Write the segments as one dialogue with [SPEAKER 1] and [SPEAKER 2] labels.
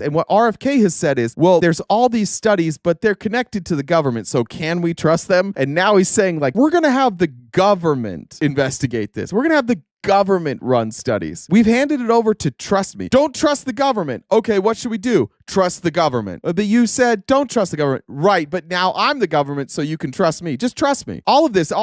[SPEAKER 1] And what RFK has said is, well, there's all these studies, but they're connected to the government. So can we trust them? And now he's saying, like, we're going to have the government investigate this. We're going to have the government run studies. We've handed it over to trust me. Don't trust the government. Okay, what should we do? Trust the government. But you said don't trust the government. Right, but now I'm the government, so you can trust me. Just trust me. All of this,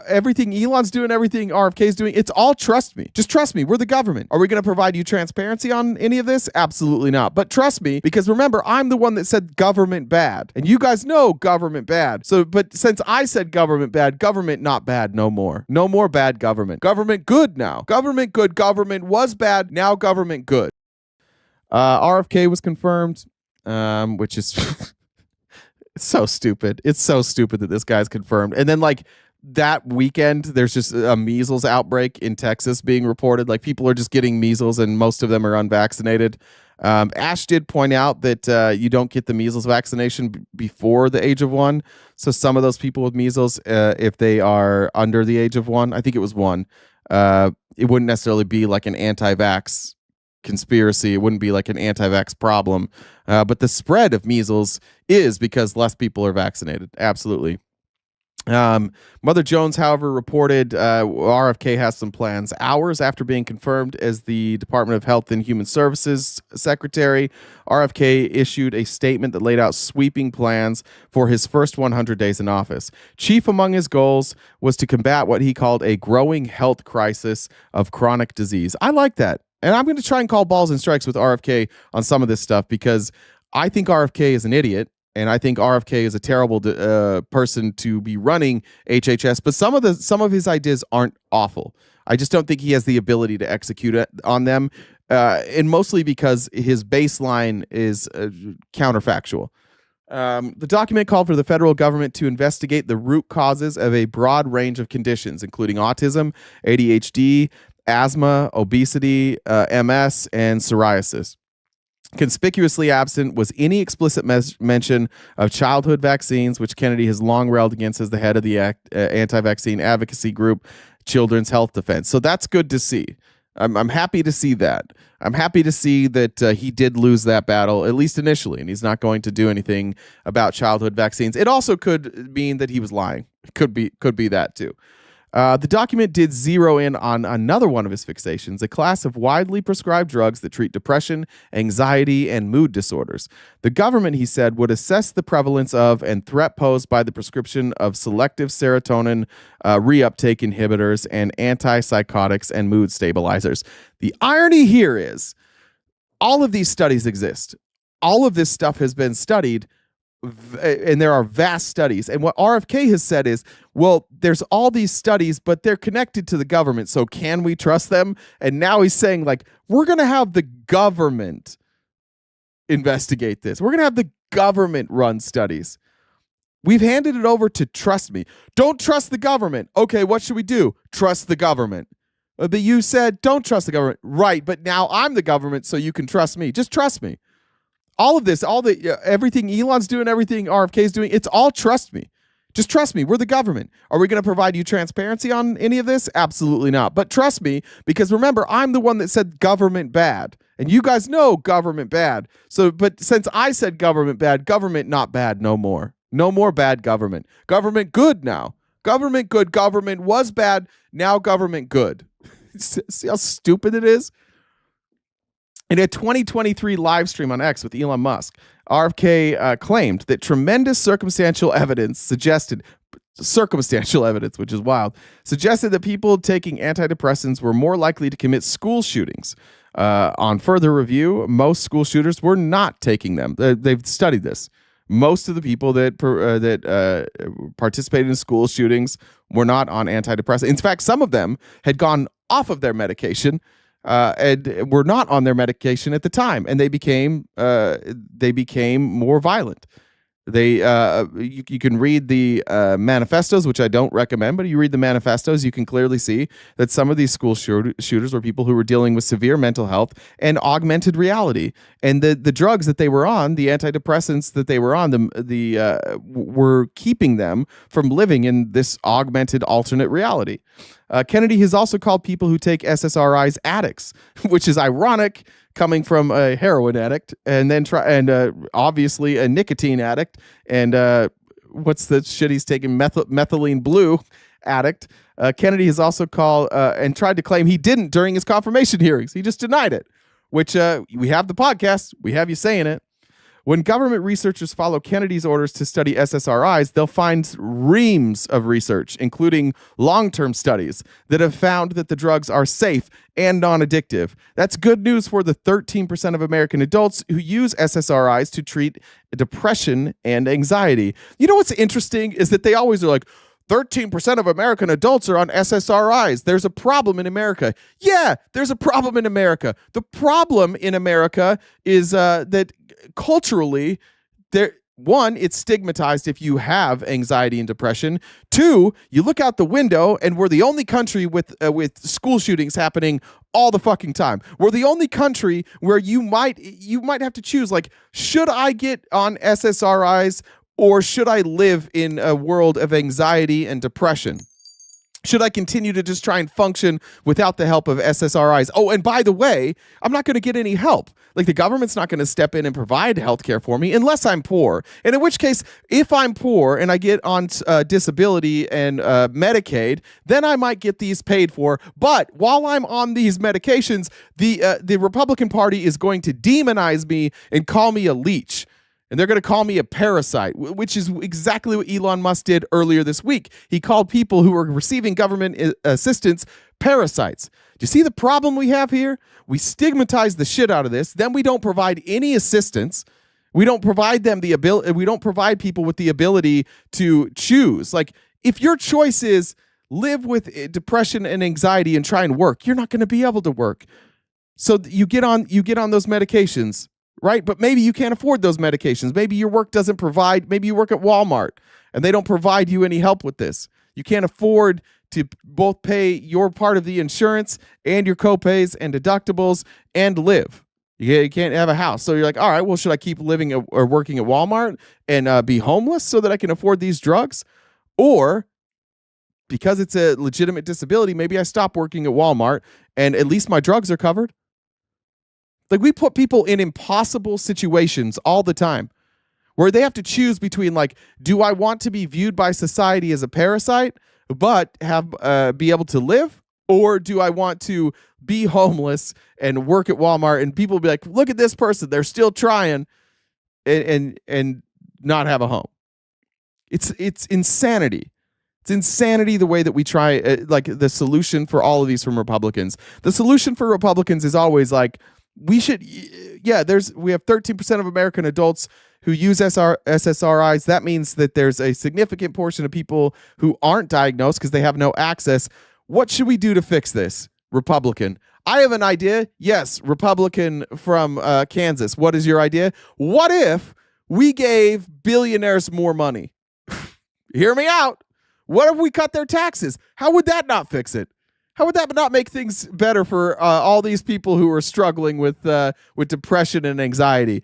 [SPEAKER 1] everything Elon's doing, everything RFK's doing, it's all trust me. Just trust me. We're the government. Are we going to provide you transparency on any of this? Absolutely not. But trust me, because remember, I'm the one that said government bad. And you guys know government bad. So, but since I said government bad, government not bad no more. No more bad government. Government good now. Government good. Government was bad. Now government good. RFK was confirmed, which is it's so stupid. It's so stupid that this guy's confirmed. And then like that weekend, there's just a measles outbreak in Texas being reported. Like people are just getting measles and most of them are unvaccinated. Ash did point out that you don't get the measles vaccination before the age of 1. So some of those people with measles, if they are under the age of 1, I think it was 1, it wouldn't necessarily be like an anti-vax conspiracy. It wouldn't be like an anti-vax problem. But the spread of measles is because less people are vaccinated. Absolutely. Mother Jones, however, reported RFK has some plans. Hours after being confirmed as the Department of Health and Human Services Secretary, RFK issued a statement that laid out sweeping plans for his first 100 days in office. Chief among his goals was to combat what he called a growing health crisis of chronic disease. I like that. And I'm going to try and call balls and strikes with RFK on some of this stuff because I think RFK is an idiot. And I think RFK is a terrible person to be running HHS. But some of his ideas aren't awful. I just don't think he has the ability to execute on them. And mostly because his baseline is counterfactual. The document called for the federal government to investigate the root causes of a broad range of conditions, including autism, ADHD, asthma, obesity, MS, and psoriasis. Conspicuously absent was any explicit mention of childhood vaccines, which Kennedy has long railed against as the head of the anti-vaccine advocacy group, Children's Health Defense. So that's good to see. I'm happy to see that. I'm happy to see that he did lose that battle, at least initially, and he's not going to do anything about childhood vaccines. It also could mean that he was lying. It could be that too. The document did zero in on another one of his fixations, a class of widely prescribed drugs that treat depression, anxiety, and mood disorders. The government, he said, would assess the prevalence of and threat posed by the prescription of selective serotonin reuptake inhibitors and antipsychotics and mood stabilizers. The irony here is all of these studies exist. All of this stuff has been studied. And there are vast studies. And what RFK has said is, well, there's all these studies, but they're connected to the government. So can we trust them? And now he's saying, like, we're going to have the government investigate this. We're going to have the government run studies. We've handed it over to trust me. Don't trust the government. Okay, what should we do? Trust the government. But you said don't trust the government. Right, but now I'm the government, so you can trust me. Just trust me. All of this, everything Elon's doing, everything RFK's doing, it's all trust me. Just trust me. We're the government. Are we going to provide you transparency on any of this? Absolutely not. But trust me, because remember, I'm the one that said government bad. And you guys know government bad. So, but since I said government bad, government not bad no more. No more bad government. Government good now. Government good. Government was bad. Now government good. See how stupid it is? In a 2023 live stream on X with Elon Musk, RFK claimed that tremendous circumstantial evidence, which is wild, suggested that people taking antidepressants were more likely to commit school shootings. On further review, most school shooters were not taking them. They've studied this. Most of the people that participated in school shootings were not on antidepressants. In fact, some of them had gone off of their medication and were not on their medication at the time, and they became more violent. You can read the manifestos, which I don't recommend, but you read the manifestos, you can clearly see that some of these school shooters were people who were dealing with severe mental health and augmented reality, and the drugs that they were on, the antidepressants that they were on, were keeping them from living in this augmented alternate reality. Kennedy has also called people who take SSRIs addicts, which is ironic coming from a heroin addict and then obviously a nicotine addict and what's the shit he's taking, methylene blue addict. Kennedy has also called and tried to claim he didn't during his confirmation hearings. He just denied it, which we have the podcast. We have you saying it. When government researchers follow Kennedy's orders to study SSRIs, they'll find reams of research, including long-term studies, that have found that the drugs are safe and non-addictive. That's good news for the 13% of American adults who use SSRIs to treat depression and anxiety. You know what's interesting is that they always are like, 13% of American adults are on SSRIs. There's a problem in America. Yeah, there's a problem in America. The problem in America is that culturally, it's stigmatized if you have anxiety and depression. 2, you look out the window and we're the only country with school shootings happening all the fucking time. We're the only country where you might have to choose, like, should I get on SSRIs or should I live in a world of anxiety and depression? Should I continue to just try and function without the help of SSRIs? Oh, and by the way, I'm not going to get any help. Like, the government's not going to step in and provide healthcare for me unless I'm poor. And in which case, if I'm poor and I get on disability and Medicaid, then I might get these paid for. But while I'm on these medications, the Republican Party is going to demonize me and call me a leech. And they're going to call me a parasite, which is exactly what Elon Musk did earlier this week. He called people who were receiving government assistance parasites. Do you see the problem we have here? We stigmatize the shit out of this. Then we don't provide any assistance. We don't provide them the ability. We don't provide people with the ability to choose. Like, if your choice is live with depression and anxiety and try and work, you're not going to be able to work. So you get on those medications. Right? But maybe you can't afford those medications. Maybe your work doesn't provide, maybe you work at Walmart and they don't provide you any help with this. You can't afford to both pay your part of the insurance and your copays and deductibles and live. You can't have a house. So you're like, all right, well, should I keep living or working at Walmart and be homeless so that I can afford these drugs? Or because it's a legitimate disability, maybe I stop working at Walmart and at least my drugs are covered. Like, we put people in impossible situations all the time where they have to choose between, like, do I want to be viewed by society as a parasite but be able to live, or do I want to be homeless and work at Walmart and people will be like, look at this person, they're still trying and not have a home. It's insanity. It's insanity the way that we try, like, the solution for all of these from Republicans. The solution for Republicans is always like, we have 13% of American adults who use SSRIs. That means that there's a significant portion of people who aren't diagnosed because they have no access. What should we do to fix this? Republican. I have an idea. Yes, Republican from Kansas. What is your idea? What if we gave billionaires more money? Hear me out. What if we cut their taxes? How would that not fix it? How would that not make things better for all these people who are struggling with depression and anxiety?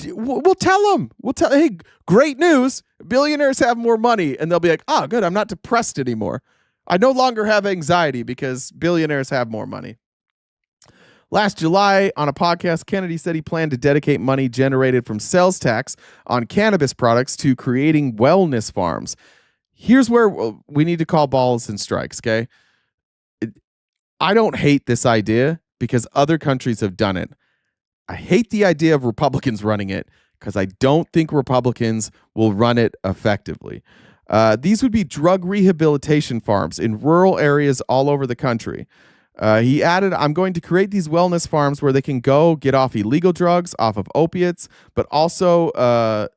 [SPEAKER 1] We'll tell them. Hey, great news. Billionaires have more money. And they'll be like, oh, good. I'm not depressed anymore. I no longer have anxiety because billionaires have more money. Last July, on a podcast, Kennedy said he planned to dedicate money generated from sales tax on cannabis products to creating wellness farms. Here's where we need to call balls and strikes, okay? I don't hate this idea because other countries have done it. I hate the idea of Republicans running it because I don't think Republicans will run it effectively. These would be drug rehabilitation farms in rural areas all over the country. He added, I'm going to create these wellness farms where they can go get off illegal drugs, off of opiates, but also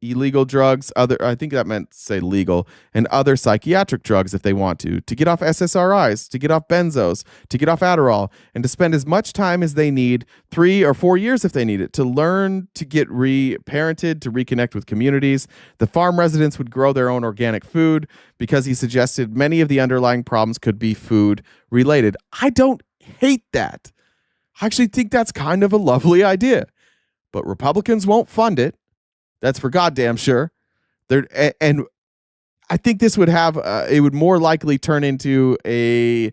[SPEAKER 1] illegal drugs, I think that meant say legal, and other psychiatric drugs if they want to get off SSRIs, to get off benzos, to get off Adderall, and to spend as much time as they need, 3 or 4 years if they need it, to learn to get reparented, to reconnect with communities. The farm residents would grow their own organic food because he suggested many of the underlying problems could be food related. I don't hate that. I actually think that's kind of a lovely idea, but Republicans won't fund it. That's for goddamn sure. And I think this would have, it would more likely turn into a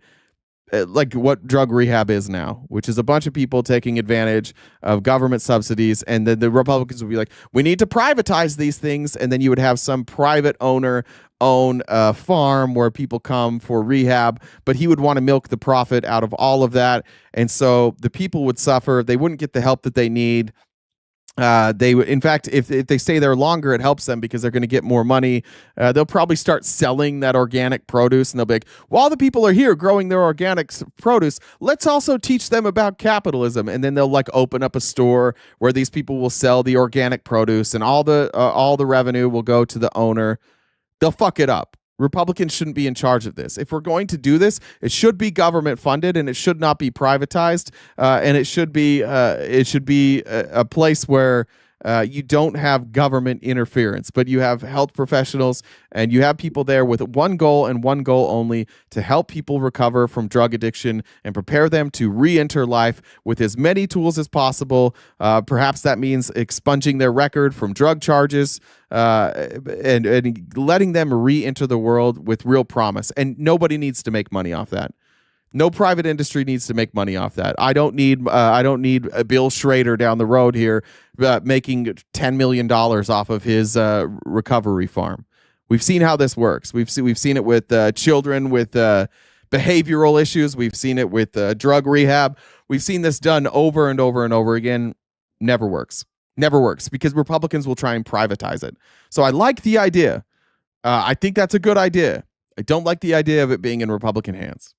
[SPEAKER 1] like what drug rehab is now, which is a bunch of people taking advantage of government subsidies. And then the Republicans would be like, we need to privatize these things. And then you would have some private owner own a farm where people come for rehab, but he would want to milk the profit out of all of that. And so the people would suffer. They wouldn't get the help that they need. They would, in fact, if they stay there longer, it helps them because they're going to get more money. They'll probably start selling that organic produce, and they'll be like, while the people are here growing their organic produce, let's also teach them about capitalism. And then they'll like open up a store where these people will sell the organic produce, and all the revenue will go to the owner. They'll fuck it up. Republicans shouldn't be in charge of this. If we're going to do this, it should be government funded, and it should not be privatized. And it should be a place where you don't have government interference, but you have health professionals, and you have people there with one goal and one goal only: to help people recover from drug addiction and prepare them to re-enter life with as many tools as possible. Perhaps that means expunging their record from drug charges, and letting them re-enter the world with real promise. And nobody needs to make money off that. No private industry needs to make money off that. I don't need a Bill Schrader down the road here making $10 million off of his recovery farm. We've seen how this works. We've seen it with children with behavioral issues. We've seen it with drug rehab. We've seen this done over and over and over again. Never works. Never works, because Republicans will try and privatize it. So I like the idea. I think that's a good idea. I don't like the idea of it being in Republican hands.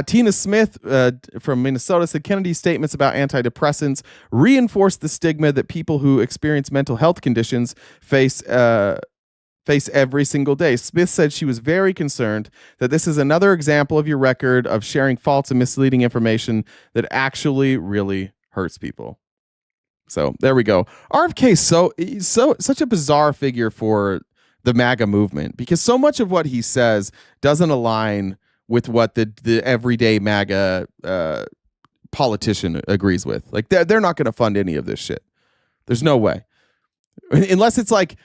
[SPEAKER 1] Tina Smith from Minnesota said Kennedy's statements about antidepressants reinforce the stigma that people who experience mental health conditions face every single day. Smith said she was very concerned that this is another example of your record of sharing false and misleading information that actually really hurts people. So there we go. RFK is such a bizarre figure for the MAGA movement, because so much of what he says doesn't align with what the everyday MAGA politician agrees with. Like they're not going to fund any of this shit. There's no way. Unless it's like,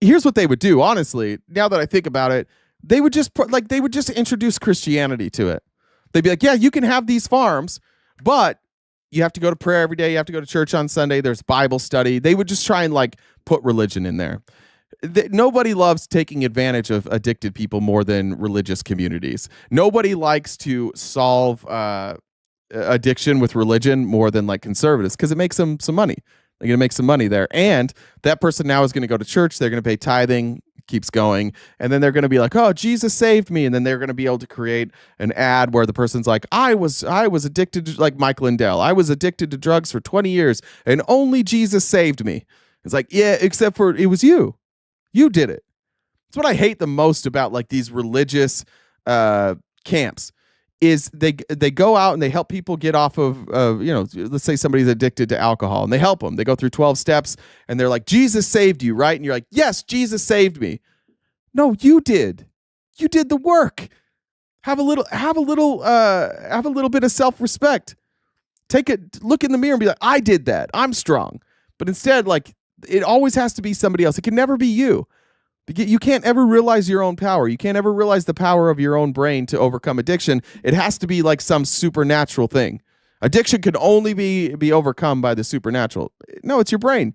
[SPEAKER 1] here's what they would do. Honestly, now that I think about it, they would just introduce Christianity to it. They'd be like, yeah, you can have these farms, but you have to go to prayer every day. You have to go to church on Sunday. There's Bible study. They would just try and like put religion in there. Nobody loves taking advantage of addicted people more than religious communities. Nobody likes to solve addiction with religion more than like conservatives, because it makes them some money. They're going to make some money there. And that person now is going to go to church. They're going to pay tithing. Keeps going. And then they're going to be like, oh, Jesus saved me. And then they're going to be able to create an ad where the person's like, I was addicted to, like Mike Lindell, I was addicted to drugs for 20 years and only Jesus saved me. It's like, yeah, except for it was you. You did it. That's what I hate the most about like these religious camps, is they go out and they help people get off of, let's say somebody's addicted to alcohol, and they help them. They go through 12 steps and they're like, Jesus saved you, right? And you're like, yes, Jesus saved me. No, you did. You did the work. Have a little bit of self-respect. Look in the mirror and be like, I did that. I'm strong. But instead, like, it always has to be somebody else. It can never be you. You can't ever realize your own power. You can't ever realize the power of your own brain to overcome addiction. It has to be like some supernatural thing. Addiction can only be overcome by the supernatural. No, it's your brain.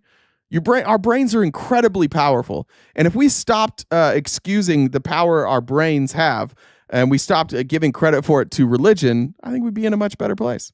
[SPEAKER 1] Our brains are incredibly powerful. And if we stopped excusing the power our brains have, and we stopped giving credit for it to religion, I think we'd be in a much better place.